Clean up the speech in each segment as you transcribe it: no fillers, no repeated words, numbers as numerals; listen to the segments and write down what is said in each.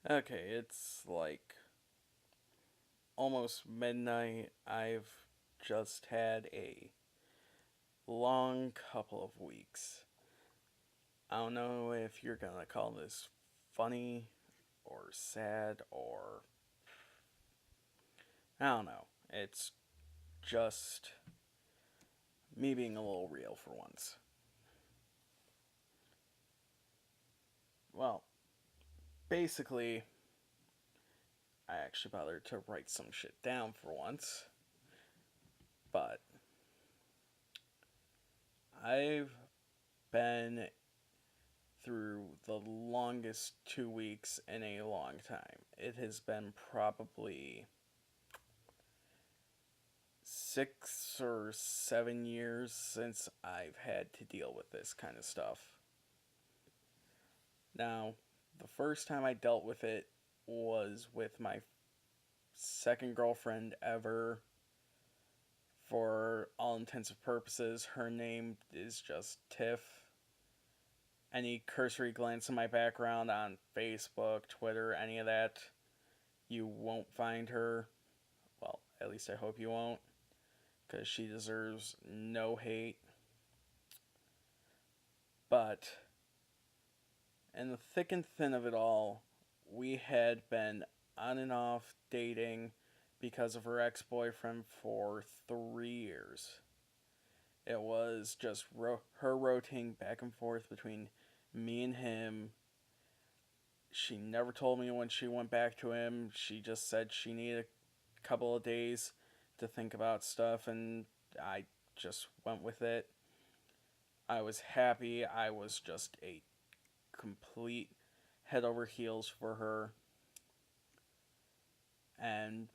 Okay, it's like almost midnight. I've just had a long couple of weeks. I don't know if you're gonna call this funny or sad or I don't know. It's just me being a little real for once. Well, basically, I actually bothered to write some shit down for once, but I've been through the longest 2 weeks in a long time. It has been probably 6 or 7 years since I've had to deal with this kind of stuff. Now, the first time I dealt with it was with my second girlfriend ever. For all intents and purposes, her name is just Tiff. Any cursory glance at my background on Facebook, Twitter, any of that, you won't find her. Well, at least I hope you won't, because she deserves no hate. But in the thick and thin of it all, we had been on and off dating because of her ex boyfriend for 3 years. It was just her rotating back and forth between me and him. She never told me when she went back to him. She just said she needed a couple of days to think about stuff, and I just went with it. I was happy. I was just a complete head over heels for her. And,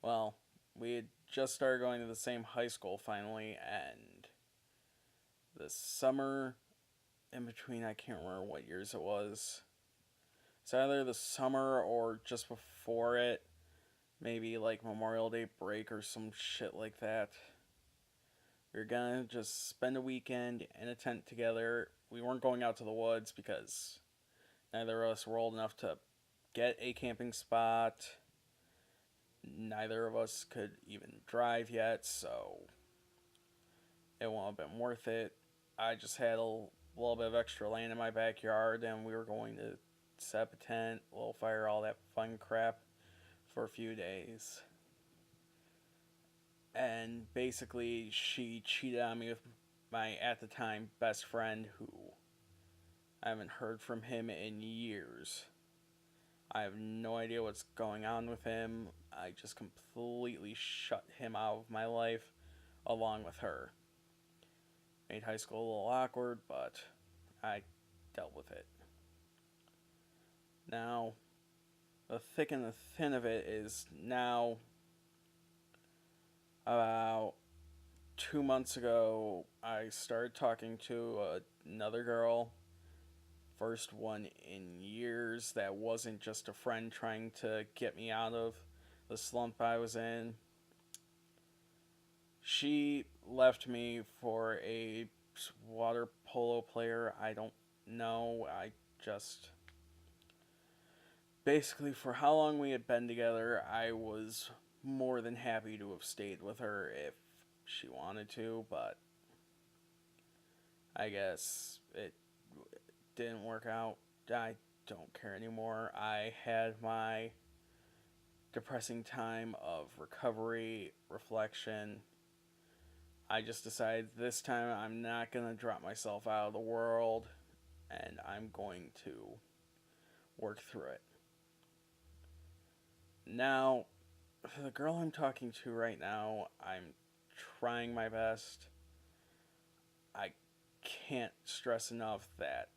well, we had just started going to the same high school finally, and the summer in between, I can't remember what years it was. It's either the summer or just before it, maybe like Memorial Day break or some shit like that. We were gonna just spend a weekend in a tent together. We weren't going out to the woods because neither of us were old enough to get a camping spot. Neither of us could even drive yet, so it wouldn't have been worth it. I just had a little bit of extra land in my backyard, and we were going to set up a tent, a little fire, all that fun crap for a few days. And basically, she cheated on me with my, at the time, best friend, who I haven't heard from him in years. I have no idea what's going on with him. I just completely shut him out of my life along with her. Made high school a little awkward, but I dealt with it. Now, the thick and the thin of it is now about 2 months ago, I started talking to another girl. First one in years that wasn't just a friend trying to get me out of the slump I was in. She left me for a water polo player. I don't know. I just. Basically, for how long we had been together, I was more than happy to have stayed with her if she wanted to, but I guess it didn't work out. I don't care anymore. I had my depressing time of recovery, reflection. I just decided this time I'm not going to drop myself out of the world and I'm going to work through it. Now, for the girl I'm talking to right now, I'm trying my best. I can't stress enough that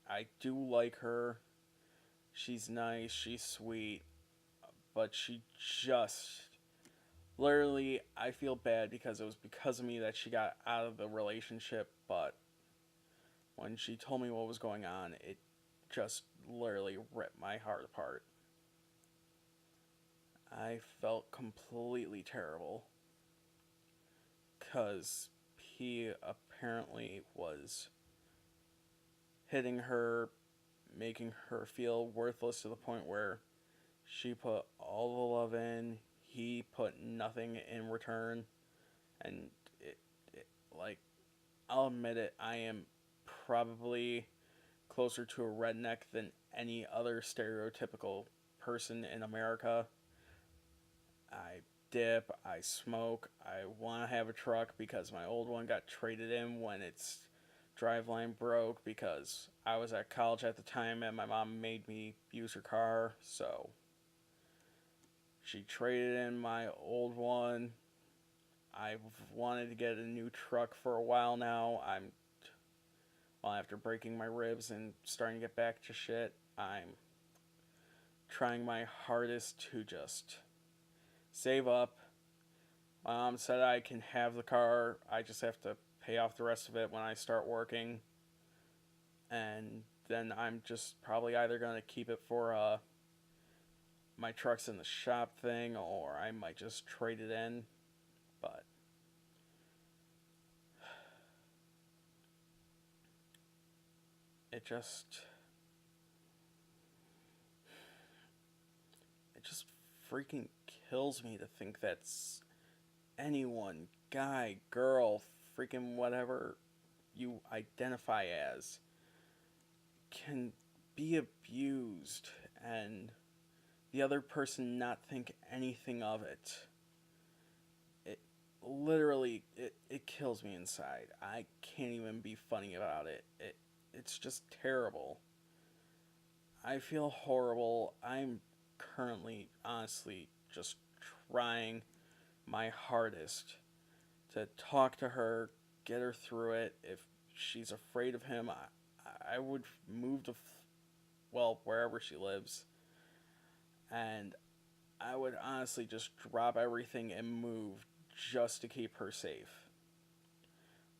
I do like her. She's nice, she's sweet, but she just literally, I feel bad because it was because of me that she got out of the relationship, but when she told me what was going on, it just literally ripped my heart apart. I felt completely terrible because he apparently was hitting her, making her feel worthless to the point where she put all the love in, he put nothing in return, and it like I'll admit it, I am probably closer to a redneck than any other stereotypical person in America. I dip, I smoke, I want to have a truck because my old one got traded in when its driveline broke because I was at college at the time and my mom made me use her car, so she traded in my old one. I've wanted to get a new truck for a while now. After breaking my ribs and starting to get back to shit, I'm trying my hardest to just save up. My mom said I can have the car. I just have to pay off the rest of it when I start working. And then I'm just probably either going to keep it for my trucks in the shop thing, or I might just trade it in. But it just freaking kills me to think that anyone, guy, girl, freaking whatever you identify as, can be abused and the other person not think anything of it. It literally it kills me inside. I can't even be funny about it. It's just terrible. I feel horrible. I'm currently honestly just trying my hardest to talk to her, get her through it. If she's afraid of him, I would move to wherever she lives, and I would honestly just drop everything and move just to keep her safe.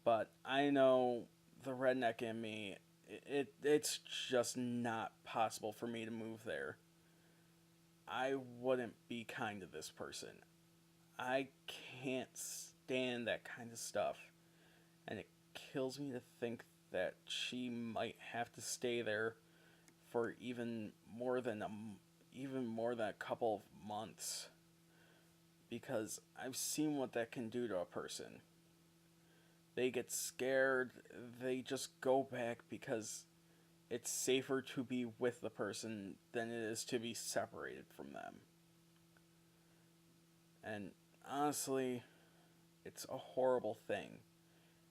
But I know the redneck in me, it's just not possible for me to move there. I wouldn't be kind to this person. I can't stand that kind of stuff. And it kills me to think that she might have to stay there for even more than a couple of months, because I've seen what that can do to a person. They get scared, they just go back because it's safer to be with the person than it is to be separated from them. And honestly, it's a horrible thing.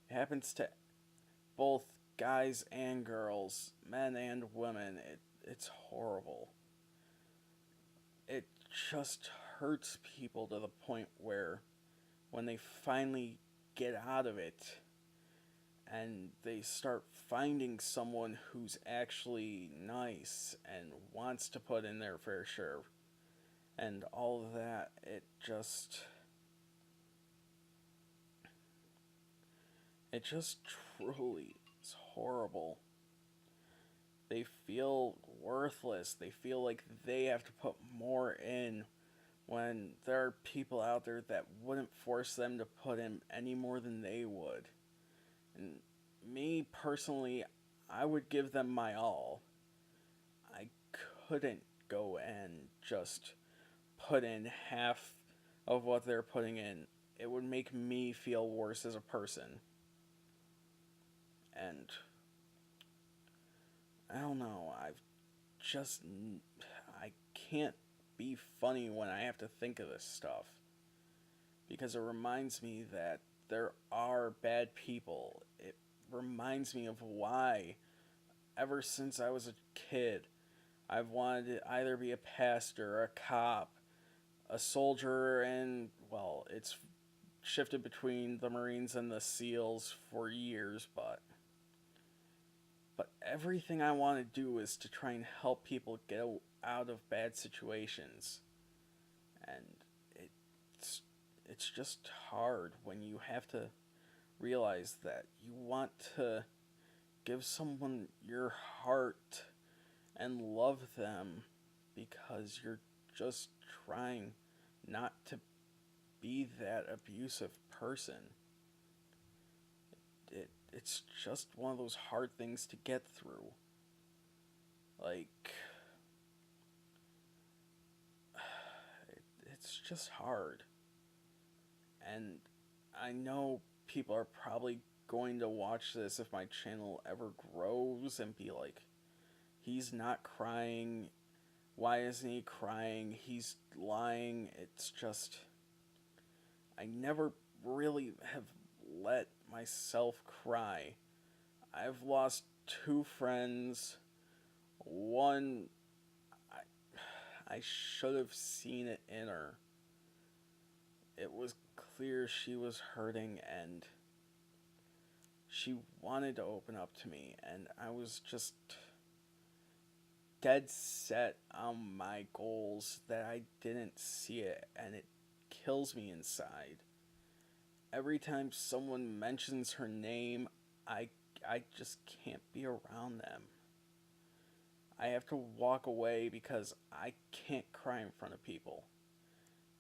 It happens to both guys and girls, men and women. It's horrible. It just hurts people to the point where when they finally get out of it and they start finding someone who's actually nice and wants to put in their fair share and all of that, it just truly is horrible. They feel worthless. They feel like they have to put more in when there are people out there that wouldn't force them to put in any more than they would. And me personally, I would give them my all. I couldn't go and just put in half of what they're putting in. It would make me feel worse as a person. And I don't know, just I can't be funny when I have to think of this stuff, because it reminds me that there are bad people. It reminds me of why ever since I was a kid I've wanted to either be a pastor, a cop, a soldier, and it's shifted between the Marines and the SEALs for years, but everything I want to do is to try and help people get out of bad situations. And it's it's just hard when you have to realize that you want to give someone your heart and love them because you're just trying not to be that abusive person. It it's just one of those hard things to get through. Like, it's just hard. And I know people are probably going to watch this if my channel ever grows and be like, he's not crying. Why isn't he crying? He's lying. It's just, I never really have let myself cry. I've lost two friends. One, I should have seen it in her. It was clear she was hurting and she wanted to open up to me, and I was just dead set on my goals that I didn't see it, and it kills me inside. Every time someone mentions her name, I I just can't be around them. I have to walk away because I can't cry in front of people.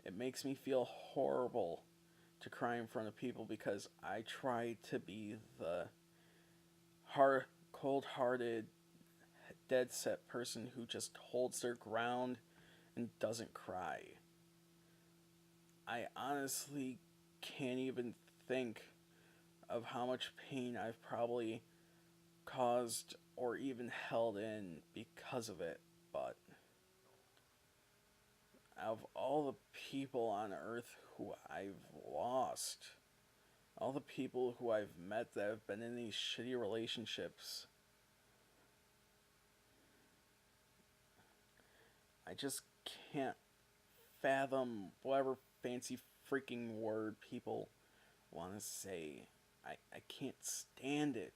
It makes me feel horrible to cry in front of people because I try to be the cold-hearted, dead set person who just holds their ground and doesn't cry. I honestly can't even think of how much pain I've probably caused or even held in because of it, but out of all the people on earth who I've lost, all the people who I've met that have been in these shitty relationships, I just can't fathom whatever fancy freaking word people want to say. I can't stand it.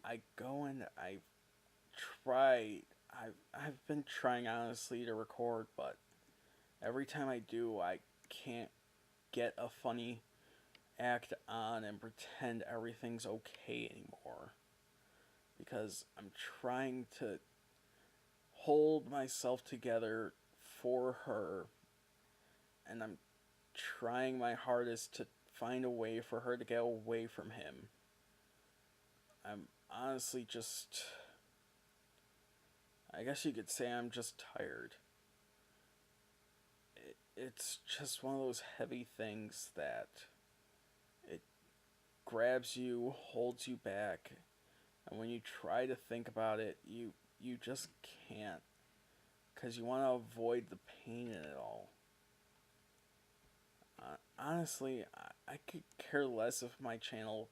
I go and I try. I've been trying honestly to record, but every time I do, I can't get a funny act on and pretend everything's okay anymore. Because I'm trying to hold myself together for her, and I'm trying my hardest to find a way for her to get away from him. I'm honestly just, I guess you could say I'm just tired. It's just one of those heavy things that it grabs you, holds you back, and when you try to think about it, you just can't, because you want to avoid the pain in it all. Honestly, I could care less if my channel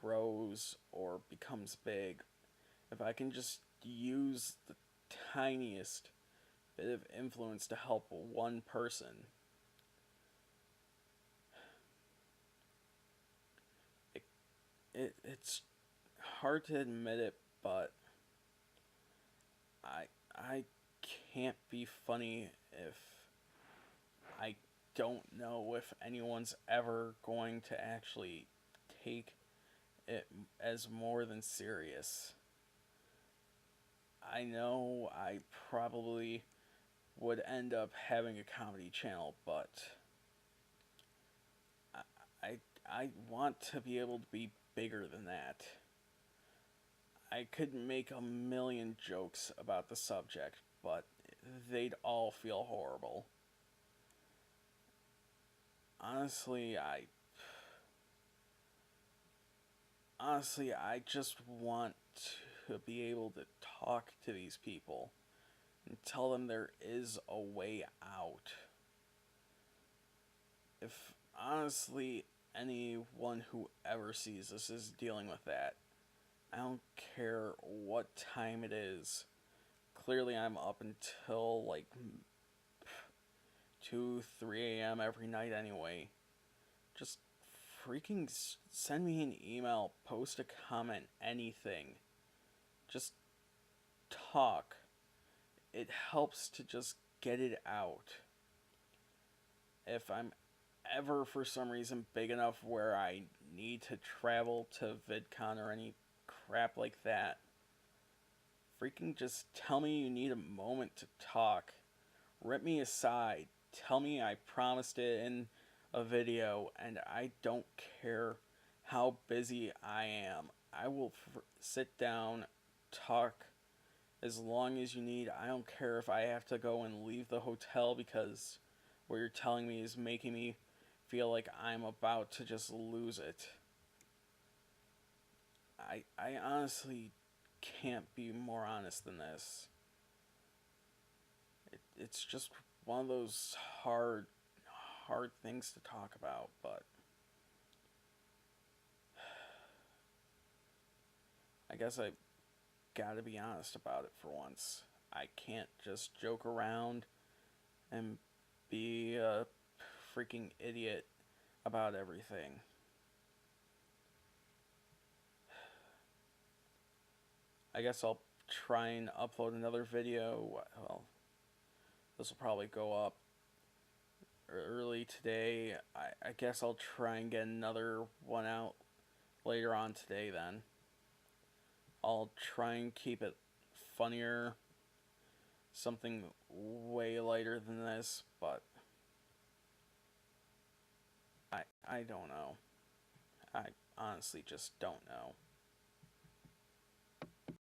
grows or becomes big. If I can just use the tiniest bit of influence to help one person. It's hard to admit it, but I can't be funny if I don't know if anyone's ever going to actually take it as more than serious. I know I probably would end up having a comedy channel, but I, I want to be able to be bigger than that. I could make a million jokes about the subject, but they'd all feel horrible. Honestly, I just want to be able to talk to these people and tell them there is a way out. If honestly anyone who ever sees this is dealing with that, I don't care what time it is. Clearly, I'm up until like 2, 3 a.m. every night anyway. Just freaking send me an email, post a comment, anything. Just talk. It helps to just get it out. If I'm ever for some reason big enough where I need to travel to VidCon or any crap like that, freaking just tell me you need a moment to talk. Rip me aside. Tell me I promised it in a video, and I don't care how busy I am. I will sit down, talk as long as you need. I don't care if I have to go and leave the hotel because what you're telling me is making me feel like I'm about to just lose it. I honestly can't be more honest than this. It's just one of those hard things to talk about, but I guess I gotta be honest about it for once. I can't just joke around and be a freaking idiot about everything. I guess I'll try and upload another video. Well, this will probably go up early today. I guess I'll try and get another one out later on today then. I'll try and keep it funnier, something way lighter than this, but I don't know. I honestly just don't know.